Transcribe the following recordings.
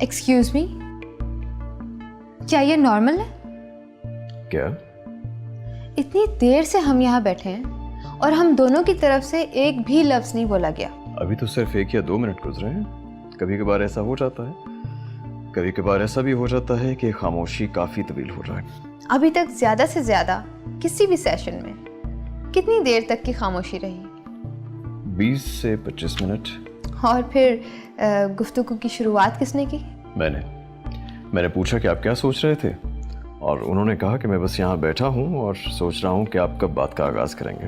Excuse me, क्या ये normal है? क्या? इतनी देर से हम यहाँ बैठे हैं और हम दोनों की तरफ से एक भी लफ्ज नहीं बोला गया। अभी तो सिर्फ 1 या 2 मिनट गुजरे हैं। कभी कभार ऐसा हो जाता है, कभी कभार ऐसा भी हो जाता है कि खामोशी काफी तवील हो जाए। अभी तक ज्यादा से ज्यादा किसी भी सेशन में कितनी देर तक की खामोशी रही? 20 से 25 मिनट। और फिर गुफ्तगू की शुरुआत किसने की? मैंने पूछा कि आप क्या सोच रहे थे, और उन्होंने कहा कि मैं बस यहाँ बैठा हूँ और सोच रहा हूँ कि आप कब बात का आगाज करेंगे।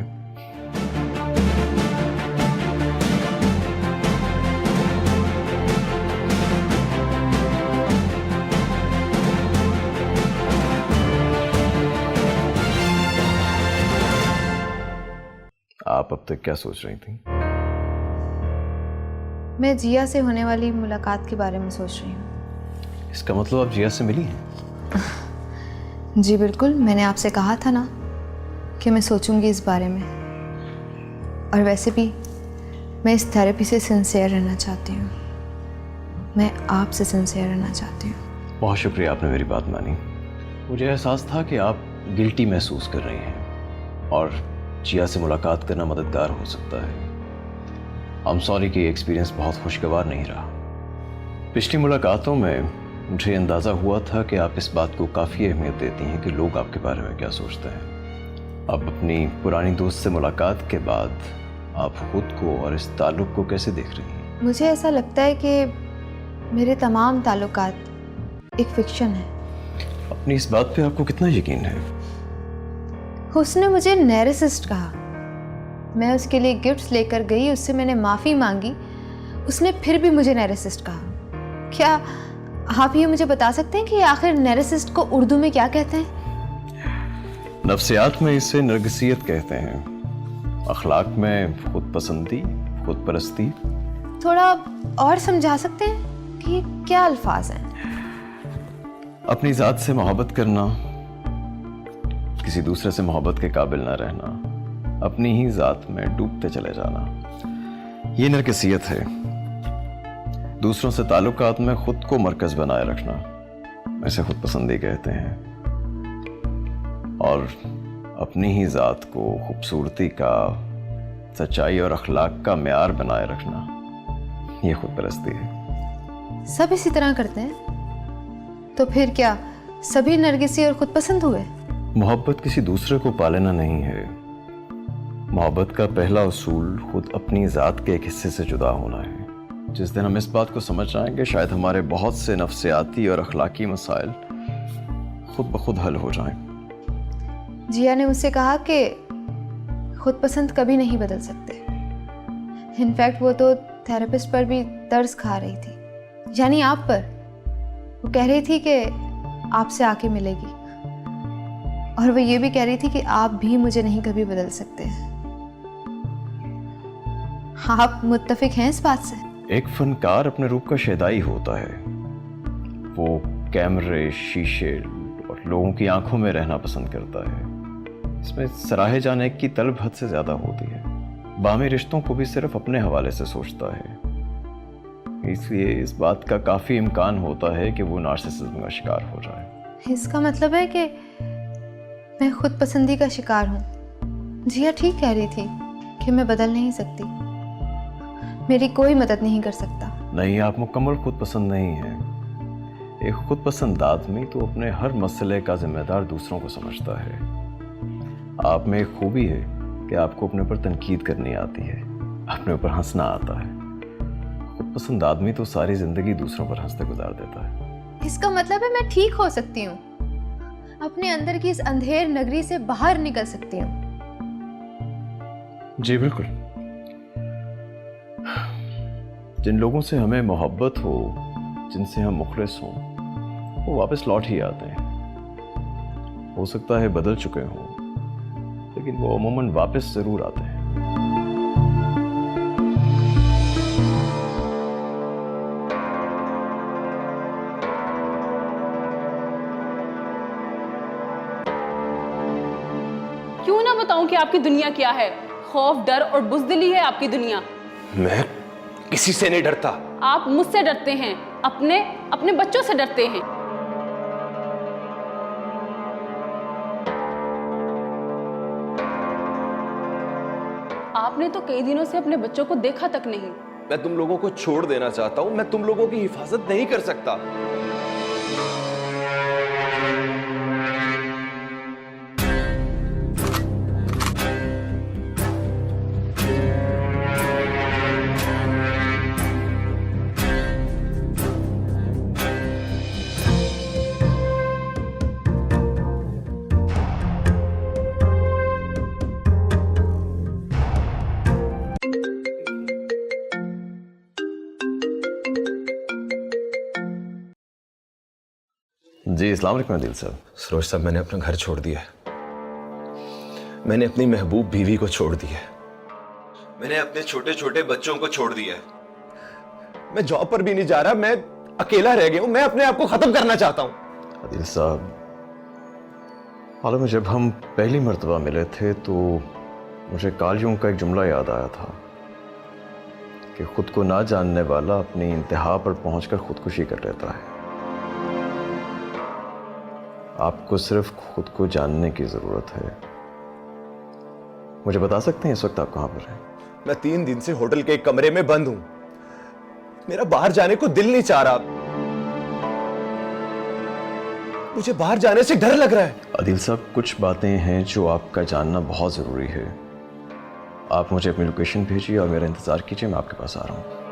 आप अब तक क्या सोच रही थी? मैं जिया से होने वाली मुलाकात के बारे में सोच रही हूँ। इसका मतलब आप जिया से मिली हैं? जी बिल्कुल, मैंने आपसे कहा था ना कि मैं सोचूंगी इस बारे में। और वैसे भी मैं इस थेरेपी से सिंसियर रहना चाहती हूँ। मैं आपसे सिंसियर रहना चाहती हूँ। बहुत शुक्रिया, आपने मेरी बात मानी। मुझे एहसास था कि आप गिल्टी महसूस कर रही हैं और जिया से मुलाकात करना मददगार हो सकता है। आई एम सॉरी कि एक्सपीरियंस बहुत खुशगवार नहीं रहा। पिछली मुलाकातों में मुझे अंदाज़ा हुआ था कि आप इस बात को काफ़ी अहमियत देती हैं कि लोग आपके बारे में क्या सोचते हैं। अब अपनी पुरानी दोस्त से मुलाकात के बाद आप खुद को और इस ताल्लुक़ को कैसे देख रही हैं? मुझे ऐसा लगता है कि मेरे तमाम ताल्लुकात एक फिक्शन है। अपनी इस बात पे आपको कितना यकीन है? उसने मुझे नैरेसिस्ट कहा। मैं उसके लिए गिफ्ट्स लेकर गई, उससे मैंने माफ़ी मांगी, उसने फिर भी मुझे नैरेसिस्ट कहा। क्या आप ये मुझे बता सकते हैं कि आखिर नैरेसिस्ट को उर्दू में क्या कहते हैं? नफ्सियात में इसे नरगिसियत कहते हैं, अखलाक में खुद पसंदी, खुद परस्ती। थोड़ा और समझा सकते हैं कि ये क्या अल्फाज हैं? अपनी ज़ात से मोहब्बत करना, किसी दूसरे से मोहब्बत के काबिल ना रहना, अपनी ही ज़ात में डूबते चले जाना, ये नरगिसियत है। दूसरों से ताल्लुकात में खुद को मरकज बनाए रखना, इसे खुद पसंदी कहते हैं। और अपनी ही ज़ात को खूबसूरती का, सच्चाई और अखलाक का मेयार बनाए रखना, ये खुद परस्ती है। सब इसी तरह करते हैं तो फिर क्या सभी नरगिसी और खुद पसंद हुए? मोहब्बत किसी दूसरे को पालेना नहीं है। मोहब्बत का पहला उसूल खुद अपनी ज़ात के एक हिस्से से जुदा होना है। जिस दिन हम इस बात को समझ जाएंगे, शायद हमारे बहुत से नफ्सियाती और अखलाकी मसाइल खुद ब खुद हल हो जाएं। जिया ने मुझसे कहा कि खुद पसंद कभी नहीं बदल सकते। इनफैक्ट वो तो थेरेपिस्ट पर भी तरस खा रही थी, यानी आप पर। वो कह रही थी कि आपसे आके मिलेगी, और वो ये भी कह रही थी कि आप भी मुझे नहीं कभी बदल सकते। आप मुत्तफिक हैं इस बात से? एक फनकार अपने रूप का शैदाई होता है। वो कैमरे, शीशे और लोगों की आंखों में रहना पसंद करता है। इसमें सराहे जाने की तलब हद से ज्यादा होती है। बामी रिश्तों को भी सिर्फ अपने हवाले से सोचता है। इसलिए इस बात का काफी इम्कान होता है कि वो नार्सिसिज्म का शिकार हो जाए। इसका मतलब है कि मैं खुद पसंदी का शिकार हूँ। जिया ठीक कह रही थी कि मैं बदल नहीं सकती, मेरी कोई मदद नहीं कर सकता। नहीं, आप मुकम्मल खुद पसंद नहीं हैं। एक खुद पसंद आदमी तो अपने हर मसले का जिम्मेदार दूसरों को समझता है। आप में एक खूबी है कि आपको अपने ऊपर तनकीद करनी आती है, अपने ऊपर हंसना आता है। खुद पसंद आदमी तो सारी जिंदगी दूसरों पर हंसते गुजार देता है। इसका मतलब है मैं ठीक हो सकती हूँ, अपने अंदर की इस अंधेर नगरी से बाहर निकल सकती हूँ। जी बिल्कुल। जिन लोगों से हमें मोहब्बत हो, जिनसे हम मुखलिस हों, वो वापस लौट ही आते हैं। हो सकता है बदल चुके हों, लेकिन वो अमूमन वापस जरूर आते हैं। क्यों ना बताऊं कि आपकी दुनिया क्या है? खौफ, डर और बुज़दिली है आपकी दुनिया। मैं किसी से नहीं डरता। आप मुझसे डरते हैं। अपने अपने बच्चों से डरते हैं। आपने तो कई दिनों से अपने बच्चों को देखा तक नहीं। मैं तुम लोगों को छोड़ देना चाहता हूं, मैं तुम लोगों की हिफाजत नहीं कर सकता। जी अस्सलाम वालेकुम आदिल साहब। सरोज साहब, मैंने अपना घर छोड़ दिया है, मैंने अपनी महबूब बीवी को छोड़ दिया है, मैंने अपने छोटे छोटे बच्चों को छोड़ दिया है, मैं जॉब पर भी नहीं जा रहा, मैं अकेला रह गया हूं, मैं अपने आप को खत्म करना चाहता हूं। आदिल साहब, मालूम है जब हम पहली मर्तबा मिले थे तो मुझे कार्ल जंग का एक जुमला याद आया था कि खुद को ना जानने वाला अपनी इंतहा पर पहुंचकर खुदकुशी कर लेता है। आपको सिर्फ खुद को जानने की जरूरत है। मुझे बता सकते हैं इस वक्त आप कहां पर हैं? मैं 3 दिन से होटल के एक कमरे में बंद हूं, मेरा बाहर जाने को दिल नहीं चाह रहा, मुझे बाहर जाने से डर लग रहा है। आदिल साहब, कुछ बातें हैं जो आपका जानना बहुत जरूरी है। आप मुझे अपनी लोकेशन भेजिए और मेरा इंतजार कीजिए, मैं आपके पास आ रहा हूं।